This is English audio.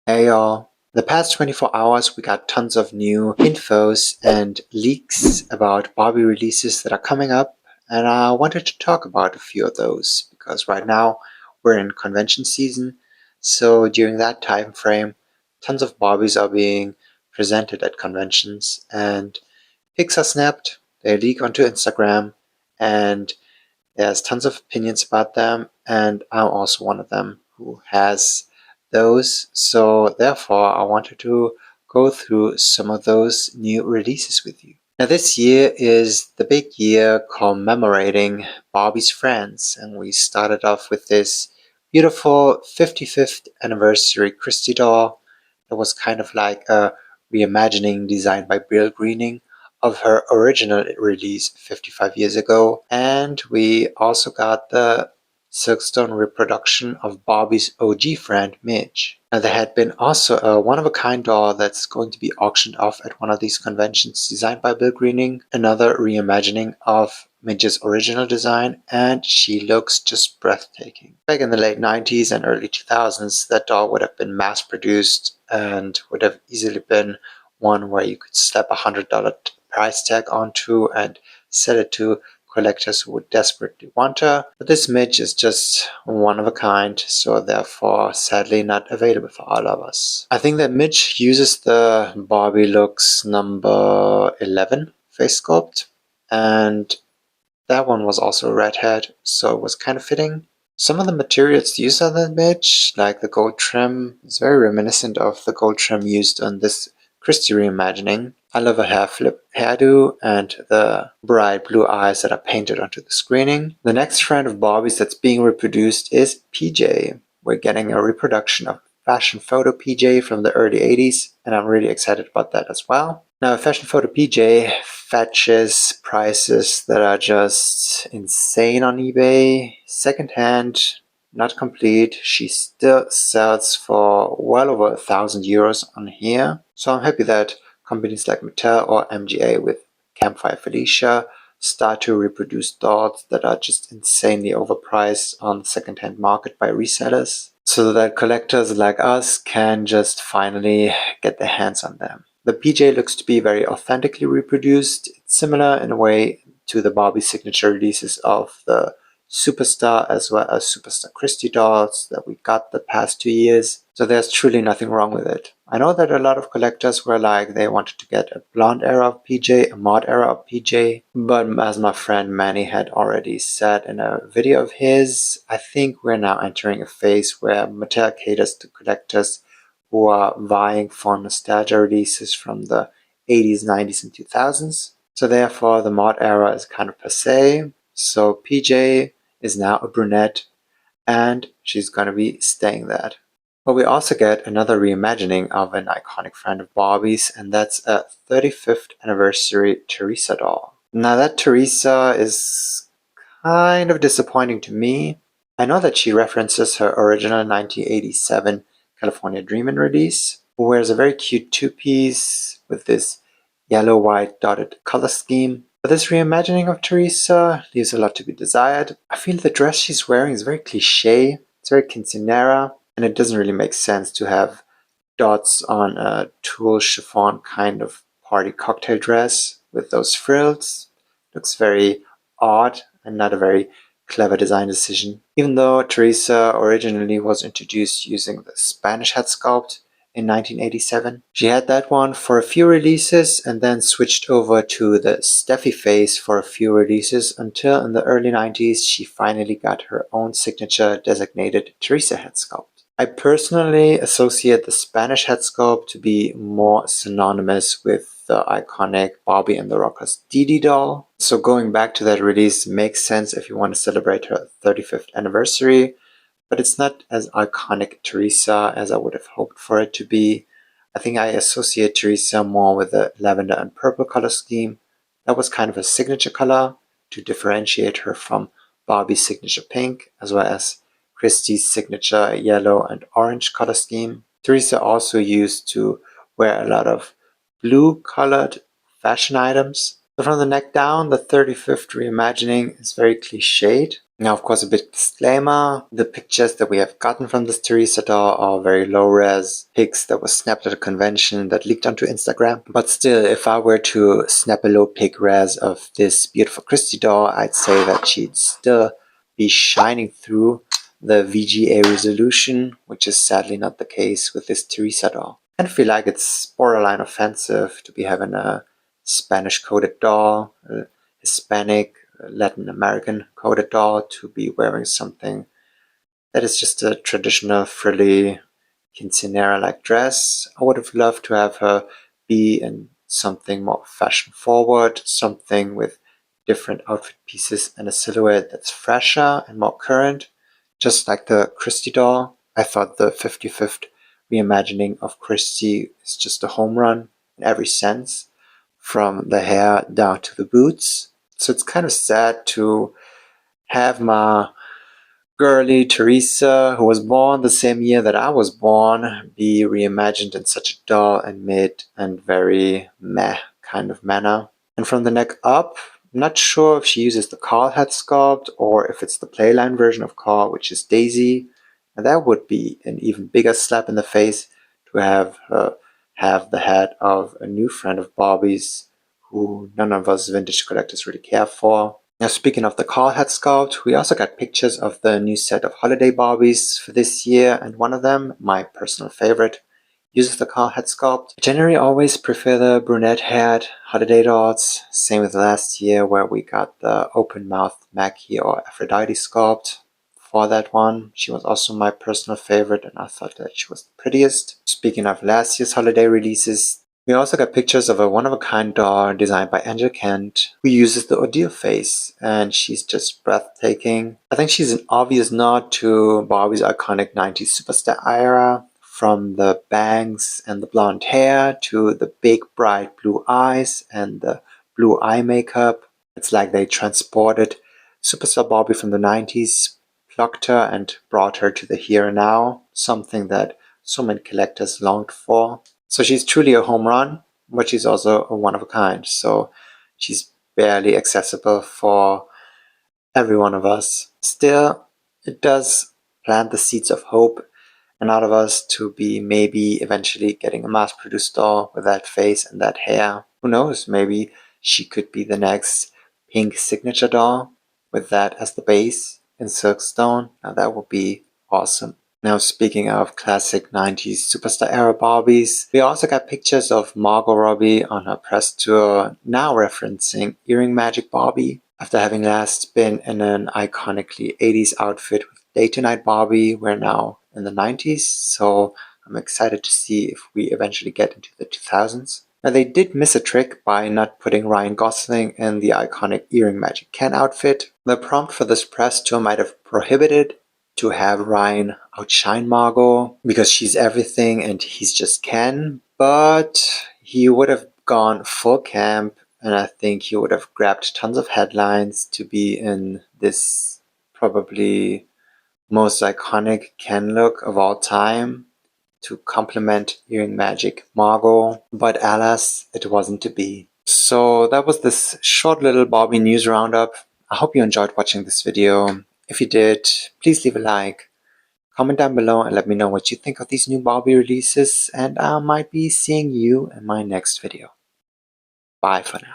Hey y'all. The past 24 hours we got tons of new infos and leaks about Barbie releases that are coming up, and I wanted to talk about a few of those because right now we're in convention season. So during that time frame, tons of Barbies are being presented at conventions, and pics are snapped, they leak onto Instagram, and there's tons of opinions about them, and I'm also one of them who has those. So therefore, I wanted to go through some of those new releases with you. Now, this year is the big year commemorating Barbie's Friends, and we started off with this beautiful 55th anniversary Christie doll that was kind of like a reimagining designed by Bill Greening of her original release 55 years ago. And we also got the silkstone reproduction of Barbie's OG friend Midge. Now, there had been also a one-of-a-kind doll that's going to be auctioned off at one of these conventions designed by Bill Greening, another reimagining of Midge's original design, and she looks just breathtaking. Back in the late 90s and early 2000s, that doll would have been mass-produced and would have easily been one where you could slap $100 price tag onto and sell it to collectors who would desperately want her. But this Midge is just one of a kind, so therefore sadly not available for all of us. I think that Midge uses the Barbie Looks number 11 face sculpt, and that one was also a redhead, so it was kind of fitting. Some of the materials used on the Midge, like the gold trim, is very reminiscent of the gold trim used on this Christie reimagining. I love a hair flip hairdo and the bright blue eyes that are painted onto the screening. The next friend of Barbie's that's being reproduced is PJ. We're getting a reproduction of fashion photo PJ from the early 80s, and I'm really excited about that as well. Now, a fashion photo PJ fetches prices that are just insane on eBay. Secondhand, not complete. She still sells for well over €1,000 on here. So I'm happy that companies like Mattel or MGA with Campfire Felicia start to reproduce dolls that are just insanely overpriced on the secondhand market by resellers, so that collectors like us can just finally get their hands on them. The PJ looks to be very authentically reproduced. It's similar in a way to the Barbie signature releases of the Superstar as well as Superstar Christie dolls that we got the past 2 years. So there's truly nothing wrong with it. I know that a lot of collectors were like they wanted to get a blonde era of PJ, a mod era of PJ, but as my friend Manny had already said in a video of his, I think we're now entering a phase where Mattel caters to collectors who are vying for nostalgia releases from the 80s, 90s, and 2000s. So therefore the mod era is kind of passé. So PJ is now a brunette, and she's gonna be staying that. But we also get another reimagining of an iconic friend of Barbie's, and that's a 35th anniversary Teresa doll. Now that Teresa is kind of disappointing to me. I know that she references her original 1987 California Dreamin' release, who wears a very cute two-piece with this yellow-white dotted color scheme. But this reimagining of Teresa leaves a lot to be desired. I feel the dress she's wearing is very cliche, it's very quinceanera, and it doesn't really make sense to have dots on a tulle chiffon kind of party cocktail dress with those frills. Looks very odd and not a very clever design decision. Even though Teresa originally was introduced using the Spanish head sculpt in 1987. She had that one for a few releases and then switched over to the Steffi face for a few releases until in the early 90s she finally got her own signature designated Teresa head sculpt. I personally associate the Spanish head sculpt to be more synonymous with the iconic Barbie and the Rockers Dee Dee doll. So going back to that release makes sense if you want to celebrate her 35th anniversary, but it's not as iconic Teresa as I would have hoped for it to be. I think I associate Teresa more with the lavender and purple color scheme. That was kind of a signature color to differentiate her from Barbie's signature pink, as well as Christie's signature yellow and orange color scheme. Teresa also used to wear a lot of blue colored fashion items. So from the neck down, the 35th reimagining is very cliched. Now, of course, a big disclaimer. The pictures that we have gotten from this Teresa doll are very low-res pics that were snapped at a convention that leaked onto Instagram. But still, if I were to snap a low pic res of this beautiful Christie doll, I'd say that she'd still be shining through the VGA resolution, which is sadly not the case with this Teresa doll. And I feel like it's borderline offensive to be having a Spanish-coded doll, a Hispanic, Latin American coded doll, to be wearing something that is just a traditional frilly quinceanera-like dress. I would have loved to have her be in something more fashion forward, something with different outfit pieces and a silhouette that's fresher and more current, just like the Christie doll. I thought the 55th reimagining of Christie is just a home run in every sense, from the hair down to the boots. So it's kind of sad to have my girly Teresa, who was born the same year that I was born, be reimagined in such a dull and mid and very meh kind of manner. And from the neck up, I'm not sure if she uses the Carl head sculpt or if it's the playline version of Carl, which is Daisy. And that would be an even bigger slap in the face to have her have the head of a new friend of Barbie's who none of us vintage collectors really care for. Now, speaking of the Carl head sculpt, we also got pictures of the new set of holiday Barbies for this year, and one of them, my personal favorite, uses the Carl head sculpt. I generally always prefer the brunette haired holiday dolls, same with last year where we got the open mouth Mackie or Aphrodite sculpt. For that one, she was also my personal favorite, and I thought that she was the prettiest. Speaking of last year's holiday releases, we also got pictures of a one-of-a-kind doll designed by Angel Kent, who uses the ordeal face, and she's just breathtaking. I think she's an obvious nod to Barbie's iconic 90s superstar era, from the bangs and the blonde hair to the big bright blue eyes and the blue eye makeup. It's like they transported superstar Barbie from the 90s, plucked her and brought her to the here and now, something that so many collectors longed for. So she's truly a home run, but she's also a one of a kind. So she's barely accessible for every one of us. Still, it does plant the seeds of hope in all of us to be maybe eventually getting a mass-produced doll with that face and that hair. Who knows, maybe she could be the next pink signature doll with that as the base in silkstone. Now that would be awesome. Now, speaking of classic 90s superstar era Barbies, we also got pictures of Margot Robbie on her press tour, now referencing Earring Magic Barbie. After having last been in an iconically 80s outfit with Day to Night Barbie, we're now in the 90s, so I'm excited to see if we eventually get into the 2000s. Now, they did miss a trick by not putting Ryan Gosling in the iconic Earring Magic Ken outfit. The prompt for this press tour might have prohibited to have Ryan outshine Margot because she's everything and he's just Ken, but he would have gone full camp, and I think he would have grabbed tons of headlines to be in this probably most iconic Ken look of all time to complement Earring Magic Margot, but alas, it wasn't to be. So that was this short little Barbie news roundup. I hope you enjoyed watching this video. If you did, please leave a like, comment down below and let me know what you think of these new Barbie releases, and I might be seeing you in my next video. Bye for now.